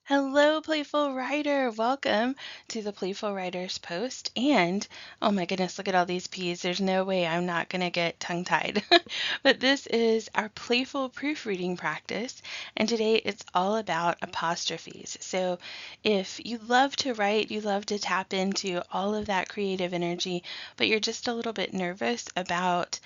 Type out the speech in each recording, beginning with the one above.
Hello, Playful Writer. Welcome to the Playful Writers Post. And oh my goodness, look at all these P's. There's no way I'm not going to get tongue-tied. But this is our playful proofreading practice. And today it's all about apostrophes. So if you love to write, you love to tap into all of that creative energy, but you're just a little bit nervous about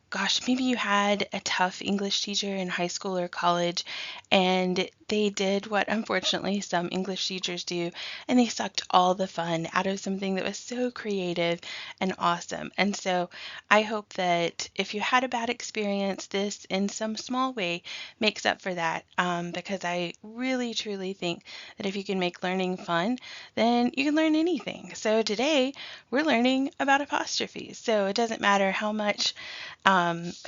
gosh, maybe you had a tough English teacher in high school or college, and they did what unfortunately some English teachers do, and they sucked all the fun out of something that was so creative and awesome. And so I hope that if you had a bad experience, this in some small way makes up for that, because I really truly think that if you can make learning fun, then you can learn anything. So today we're learning about apostrophes. So it doesn't matter how much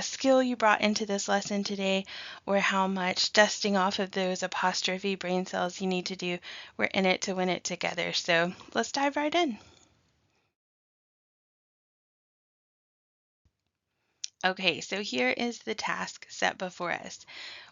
skill you brought into this lesson today, or how much dusting off of those apostrophe brain cells you need to do. We're in it to win it together. So let's dive right in. Okay, so here is the task set before us.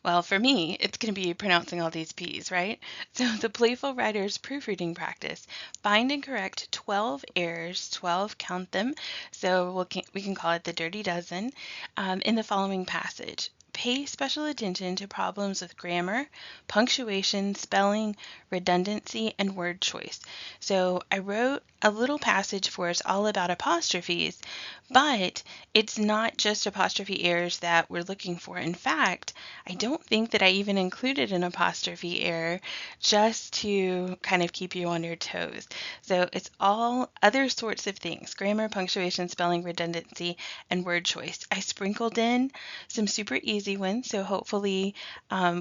Well, for me, it's going to be pronouncing all these P's, right? So the Playful Writer's proofreading practice. Find and correct 12 errors, 12, count them. So we can call it the dirty dozen, in the following passage. Pay special attention to problems with grammar, punctuation, spelling, redundancy, and word choice. So I wrote a little passage for us all about apostrophes, but it's not just apostrophe errors that we're looking for. In fact, I don't think that I even included an apostrophe error just to kind of keep you on your toes. So it's all other sorts of things: grammar, punctuation, spelling, redundancy, and word choice. I sprinkled in some super easy ones, so hopefully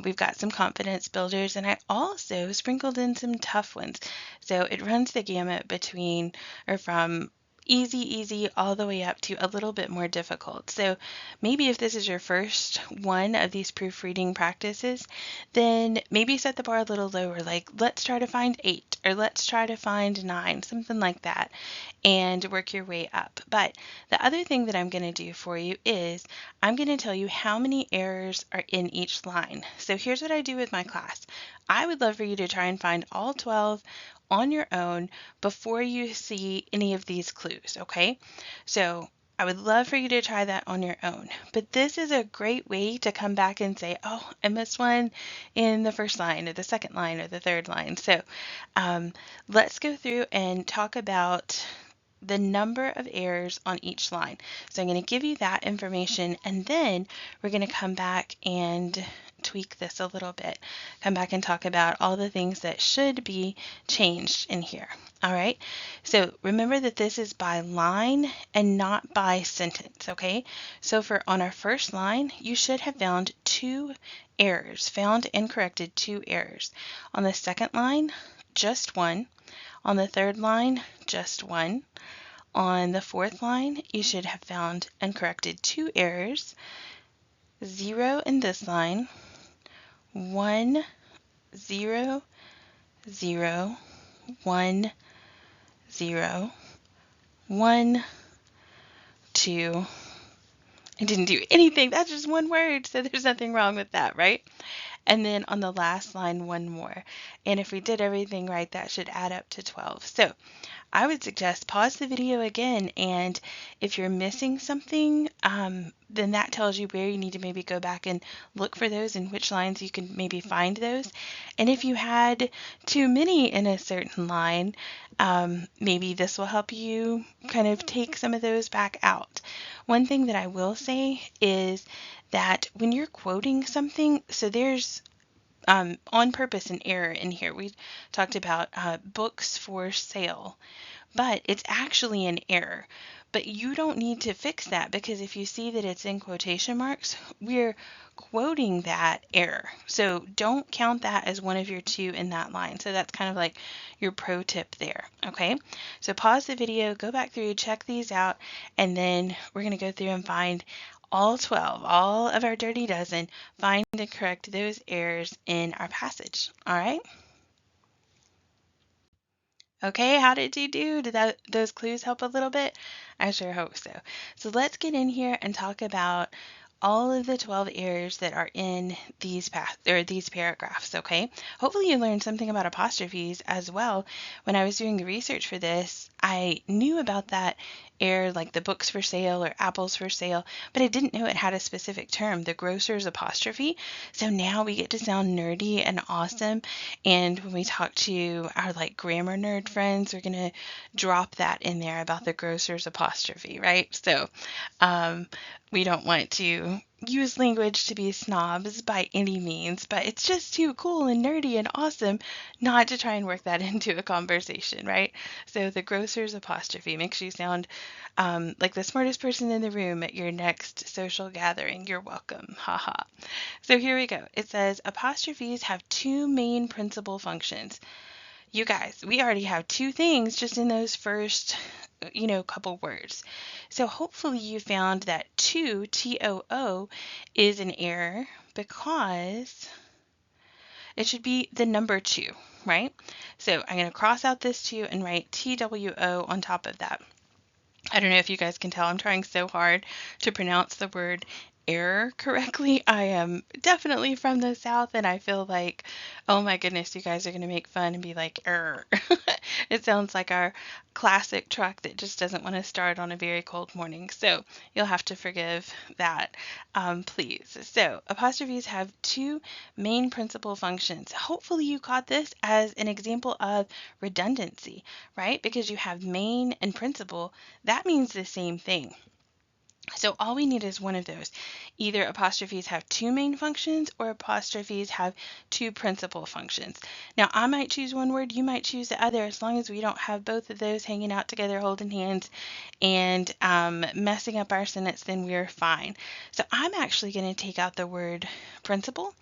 we've got some confidence builders, and I also sprinkled in some tough ones. So it runs the gamut between or from easy all the way up to a little bit more difficult. So maybe if this is your first one of these proofreading practices, then maybe set the bar a little lower, like let's try to find 8 or let's try to find 9, something like that, and work your way up. But the other thing that I'm going to do for you is I'm going to tell you how many errors are in each line. So here's what I do with my class. I would love for you to try and find all 12 on your own before you see any of these clues, okay? So I would love for you to try that on your own. But this is a great way to come back and say, oh, I missed one in the first line or the second line or the third line. So let's go through and talk about the number of errors on each line. So I'm going to give you that information, and then we're going to come back and tweak this a little bit, come back and talk about all the things that should be changed in here. All right, so remember that this is by line and not by sentence, okay? So for on our first line, you should have found 2 errors, found and corrected 2 errors. On the second line, just 1. On the third line, just 1. On the fourth line, you should have found and corrected 2 errors, 0 in this line, 1, 0, 0, 1, 0, 1, 2. I didn't do anything. That's just one word, so there's nothing wrong with that, right? And then on the last line, 1 more. And if we did everything right, that should add up to 12. So I would suggest pause the video again, and if you're missing something, then that tells you where you need to maybe go back and look for those and which lines you can maybe find those. And if you had too many in a certain line, maybe this will help you kind of take some of those back out. One thing that I will say is that when you're quoting something, so there's on purpose an error in here. We talked about books for sale, but it's actually an error. But you don't need to fix that, because if you see that it's in quotation marks, we're quoting that error. So don't count that as one of your 2 in that line. So that's kind of like your pro tip there, okay? So pause the video, go back through, check these out, and then we're going to go through and find all 12, all of our dirty dozen, find and correct those errors in our passage, all right? Okay, how did you do? Did those clues help a little bit? I sure hope so. So let's get in here and talk about all of the 12 errors that are in these paragraphs, okay? Hopefully you learned something about apostrophes as well. When I was doing the research for this, I knew about that error, like the books for sale or apples for sale, but I didn't know it had a specific term, the grocer's apostrophe. So now we get to sound nerdy and awesome. And when we talk to our like grammar nerd friends, we're gonna drop that in there about the grocer's apostrophe, right? So we don't want to use language to be snobs by any means, but it's just too cool and nerdy and awesome not to try and work that into a conversation, right? So the grocer's apostrophe makes you sound like the smartest person in the room at your next social gathering. You're welcome. Haha. So here we go. It says apostrophes have two main principal functions. You guys, we already have two things just in those first, couple words. So hopefully you found that two, T-O-O, is an error because it should be the number 2, right? So I'm going to cross out this 2 and write T-W-O on top of that. I don't know if you guys can tell, I'm trying so hard to pronounce the word error correctly. I am definitely from the South, and I feel like, oh my goodness, you guys are going to make fun and be like, error. It sounds like our classic truck that just doesn't want to start on a very cold morning. So you'll have to forgive that, please. So apostrophes have two main principal functions. Hopefully you caught this as an example of redundancy, right? Because you have main and principal, that means the same thing. So all we need is one of those. Either apostrophes have two main functions or apostrophes have two principal functions. Now I might choose one word, you might choose the other, as long as we don't have both of those hanging out together holding hands and messing up our sentence, then we're fine. So I'm actually going to take out the word principal,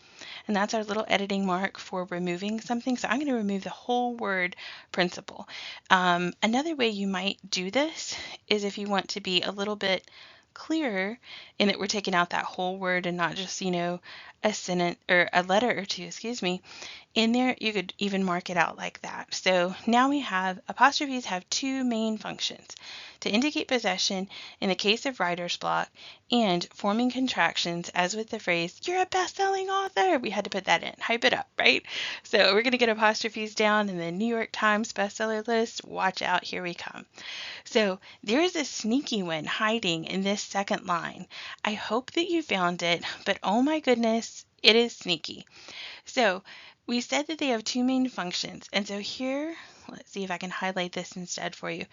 and that's our little editing mark for removing something. So I'm going to remove the whole word principal. Another way you might do this is if you want to be a little bit clearer in that we're taking out that whole word and not just, a sentence or a letter or two, in there, you could even mark it out like that. So now we have apostrophes have two main functions: to indicate possession in the case of writer's block, and forming contractions, as with the phrase, "You're a best-selling author." We had to put that in, hype it up, right? So we're going to get apostrophes down in the New York Times bestseller list. Watch out, here we come. So there is a sneaky one hiding in this second line. I hope that you found it, but oh my goodness, it is sneaky. So we said that they have two main functions, and so here, let's see if I can highlight this instead for you.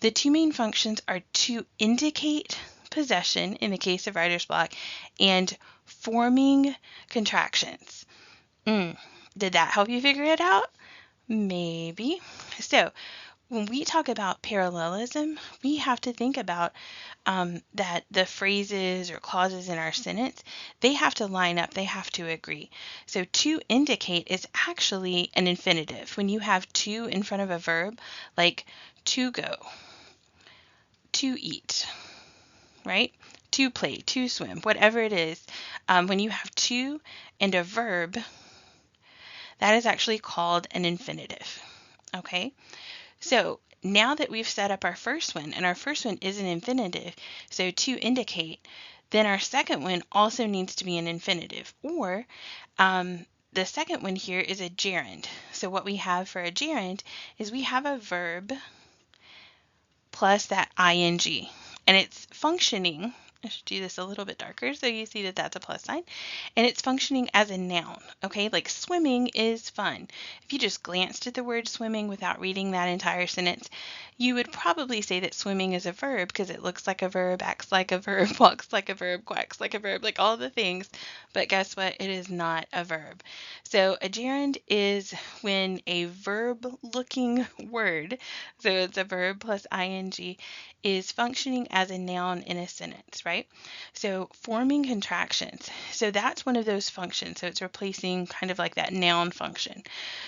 The two main functions are to indicate possession in the case of writer's block and forming contractions. Did that help you figure it out? Maybe. So when we talk about parallelism, we have to think about that the phrases or clauses in our sentence, they have to line up, they have to agree. So to indicate is actually an infinitive. When you have to in front of a verb, like to go, to eat, right? To play, to swim, whatever it is, when you have to and a verb, that is actually called an infinitive, okay? So now that we've set up our first one, and our first one is an infinitive, so to indicate, then our second one also needs to be an infinitive, or the second one here is a gerund. So what we have for a gerund is we have a verb plus that ing, and it's functioning. I should do this a little bit darker so you see that that's a plus sign. And it's functioning as a noun, okay? Like swimming is fun. If you just glanced at the word swimming without reading that entire sentence, you would probably say that swimming is a verb because it looks like a verb, acts like a verb, walks like a verb, quacks like a verb, like all the things. But guess what? It is not a verb. So a gerund is when a verb-looking word, so it's a verb plus ing, is functioning as a noun in a sentence, right? So forming contractions. So that's one of those functions. So it's replacing kind of like that noun function.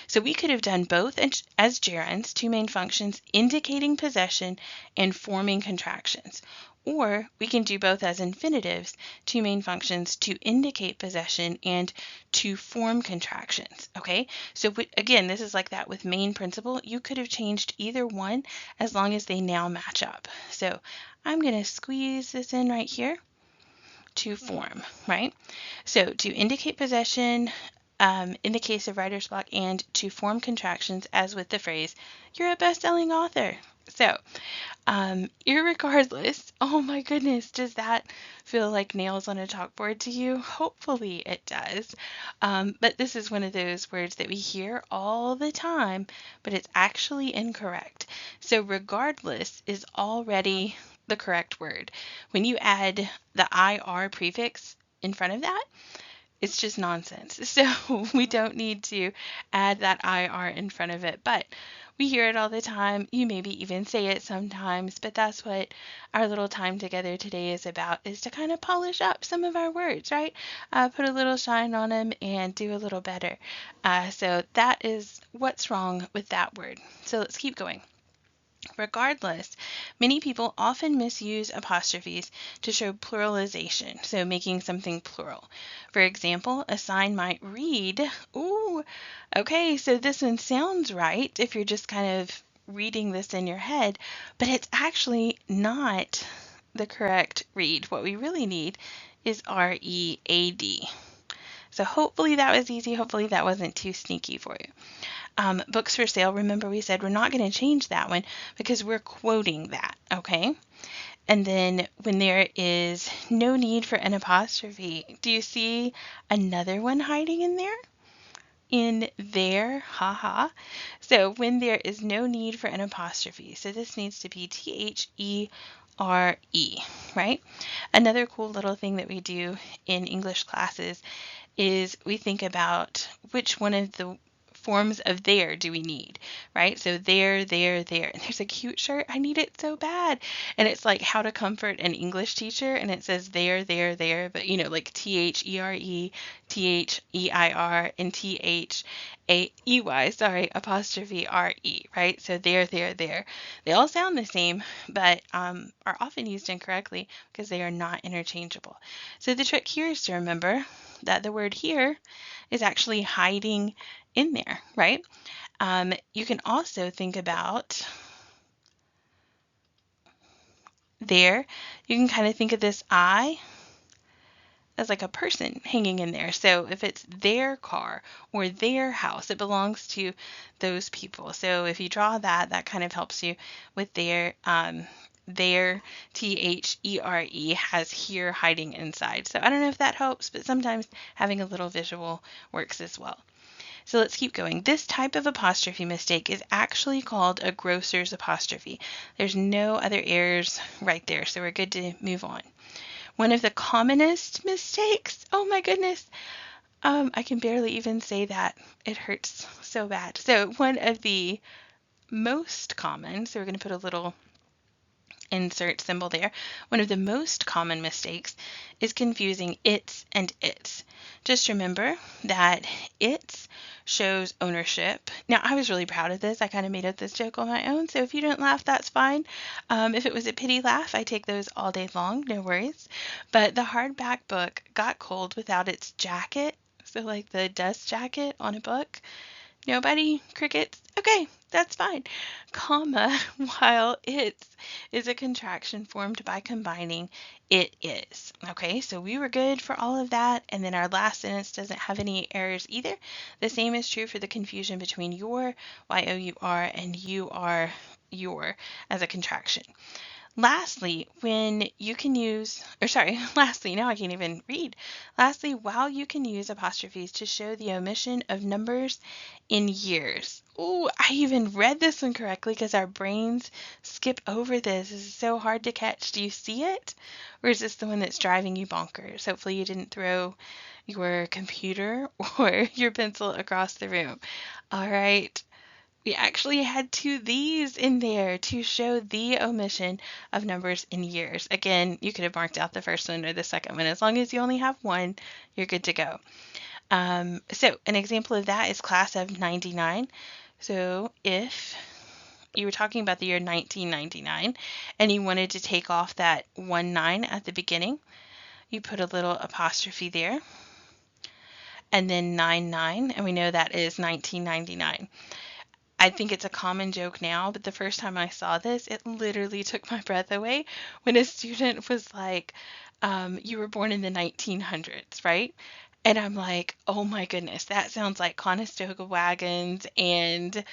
So we could have done both as gerunds, two main functions, indicating possession and forming contractions. Or we can do both as infinitives, two main functions, to indicate possession and to form contractions, okay? So again, this is like that with main principle. You could have changed either one as long as they now match up. So I'm going to squeeze this in right here. to form, right? So to indicate possession, in the case of writer's block, and to form contractions, as with the phrase, "You're a best-selling author." So, irregardless, oh my goodness, does that feel like nails on a chalkboard to you? Hopefully it does. But this is one of those words that we hear all the time, but it's actually incorrect. So regardless is already the correct word. When you add the IR prefix in front of that, it's just nonsense. So we don't need to add that IR in front of it, but we hear it all the time. You maybe even say it sometimes, but that's what our little time together today is about, is to kind of polish up some of our words, right? Put a little shine on them and do a little better. So that is what's wrong with that word. So let's keep going. Regardless, many people often misuse apostrophes to show pluralization, so making something plural. For example, a sign might read, ooh, okay, so this one sounds right if you're just kind of reading this in your head, but it's actually not the correct read. What we really need is READ. So hopefully that was easy. Hopefully that wasn't too sneaky for you. Books for sale, remember we said we're not going to change that one because we're quoting that, okay? And then when there is no need for an apostrophe, do you see another one hiding in there? In there, haha. So when there is no need for an apostrophe, so this needs to be THERE, right? Another cool little thing that we do in English classes is we think about which one of the forms of there do we need, right? So there. And there's a cute shirt. I need it so bad. And it's like how to comfort an English teacher. And it says there. But you know, like THERE, THEIR, and THAEY, sorry, apostrophe RE, right? So there. They all sound the same, but are often used incorrectly because they are not interchangeable. So the trick here is to remember that the word here is actually hiding in there, right? You can also think about there. You can kind of think of this I as like a person hanging in there. So if it's their car or their house, it belongs to those people. So if you draw that, that kind of helps you with their THERE has here hiding inside. So I don't know if that helps, but sometimes having a little visual works as well. So let's keep going. This type of apostrophe mistake is actually called a grocer's apostrophe. There's no other errors right there, so we're good to move on. One of the commonest mistakes, oh my goodness, I can barely even say that. It hurts so bad. So one of the most common, so we're going to put a little insert symbol there. One of the most common mistakes is confusing its and its. Just remember that its shows ownership. Now, I was really proud of this. I kind of made up this joke on my own, so if you didn't laugh, that's fine. If it was a pity laugh, I take those all day long, no worries. But the hardback book got cold without its jacket, so like the dust jacket on a book. Nobody? Crickets? Okay, that's fine. Comma, while its is a contraction formed by combining it is. Okay, so we were good for all of that. And then our last sentence doesn't have any errors either. The same is true for the confusion between your, Y-O-U-R, and you are, your as a contraction. Lastly, when you can use, lastly, now I can't even read. Lastly, while you can use apostrophes to show the omission of numbers in years. Ooh, I even read this one correctly because our brains skip over this. This is so hard to catch. Do you see it? Or is this the one that's driving you bonkers? Hopefully you didn't throw your computer or your pencil across the room. All right. We actually had two these in there to show the omission of numbers in years. Again, you could have marked out the first one or the second one. As long as you only have one, you're good to go. So an example of that is class of 99. So if you were talking about the year 1999 and you wanted to take off that 19 at the beginning, you put a little apostrophe there and then 99, and we know that is 1999. I think it's a common joke now, but the first time I saw this, it literally took my breath away when a student was like, you were born in the 1900s, right? And I'm like, oh my goodness, that sounds like Conestoga wagons and,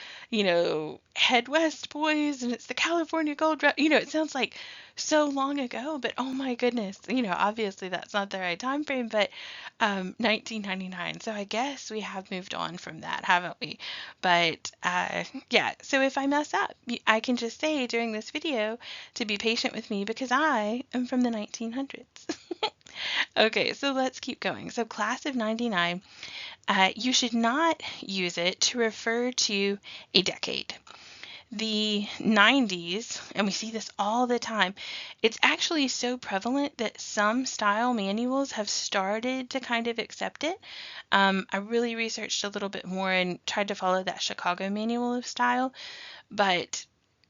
Head West boys, and it's the California Gold Rush. It sounds like so long ago, but oh my goodness, obviously that's not the right time frame, but 1999. So I guess we have moved on from that, haven't we? But yeah, so if I mess up, I can just say during this video to be patient with me because I am from the 1900s. Okay, so let's keep going. So class of 99, you should not use it to refer to a decade. The 90s, and we see this all the time, it's actually so prevalent that some style manuals have started to kind of accept it. I really researched a little bit more and tried to follow that Chicago Manual of Style, but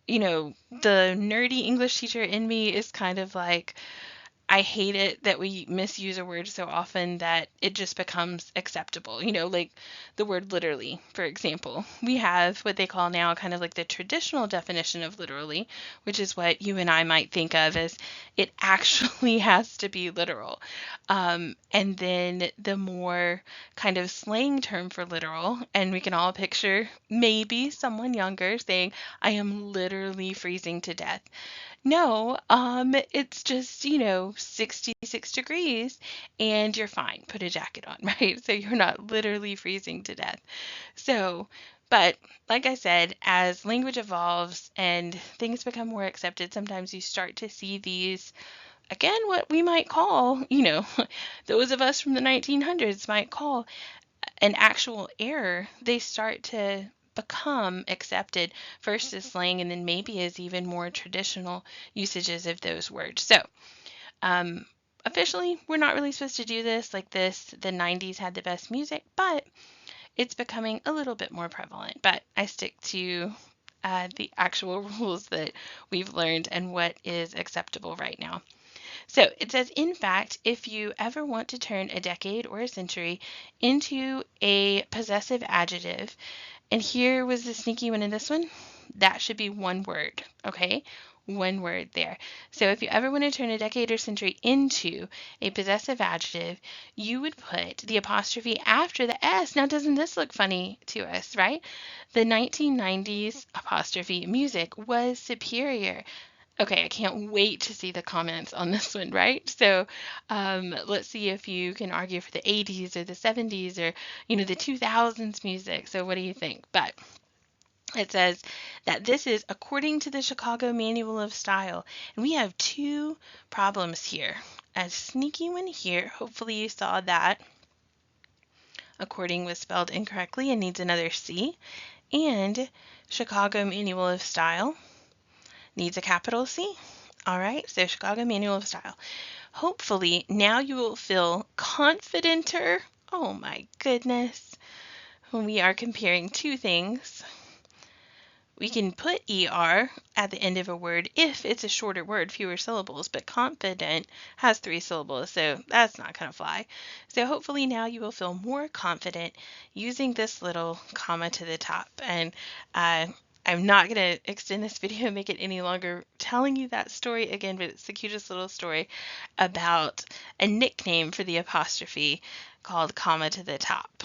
the nerdy English teacher in me is kind of like, I hate it that we misuse a word so often that it just becomes acceptable. Like the word literally, for example. We have what they call now kind of like the traditional definition of literally, which is what you and I might think of as it actually has to be literal. And then the more kind of slang term for literal, and we can all picture maybe someone younger saying, I am literally freezing to death. No, it's just, 66 degrees and you're fine. Put a jacket on, right? So you're not literally freezing to death. So, but like I said, as language evolves and things become more accepted, sometimes you start to see these, again, what we might call, those of us from the 1900s might call an actual error. They start to become accepted first as slang and then maybe as even more traditional usages of those words. So, officially, we're not really supposed to do this like this. The 90s had the best music, but it's becoming a little bit more prevalent. But I stick to the actual rules that we've learned and what is acceptable right now. So it says, in fact, if you ever want to turn a decade or a century into a possessive adjective, and here was the sneaky one in this one, that should be one word, okay? One word there. So if you ever want to turn a decade or century into a possessive adjective, you would put the apostrophe after the S. Now, doesn't this look funny to us, right? The 1990s apostrophe music was superior. Okay, I can't wait to see the comments on this one, right? So let's see if you can argue for the 80s or the 70s or, the 2000s music. So what do you think? But it says that this is according to the Chicago Manual of Style. And we have two problems here. A sneaky one here. Hopefully you saw that. According was spelled incorrectly and needs another C. And Chicago Manual of Style needs a capital C. All right, so Chicago Manual of Style. Hopefully now you will feel confidenter. Oh my goodness. When we are comparing two things, we can put ER at the end of a word if it's a shorter word, fewer syllables, but confident has 3 syllables, so that's not going to fly. So hopefully now you will feel more confident using this little comma to the top. And I'm not going to extend this video and make it any longer telling you that story again, but it's the cutest little story about a nickname for the apostrophe called comma to the top.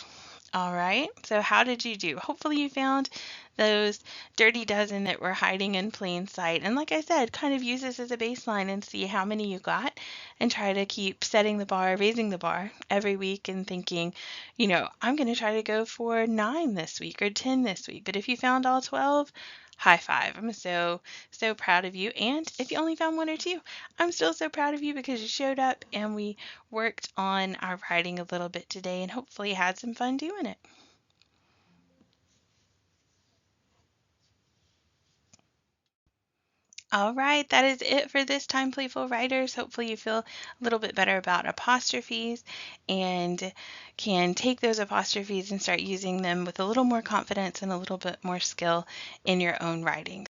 All right, so how did you do? Hopefully you found those dirty dozen that were hiding in plain sight. And like I said, kind of use this as a baseline and see how many you got and try to keep setting the bar, raising the bar every week and thinking, I'm going to try to go for 9 this week or 10 this week. But if you found all 12, high five. I'm so proud of you. And if you only found 1 or 2, I'm still so proud of you because you showed up and we worked on our writing a little bit today and hopefully had some fun doing it. All right, that is it for this time, Playful Writers. Hopefully you feel a little bit better about apostrophes and can take those apostrophes and start using them with a little more confidence and a little bit more skill in your own writing.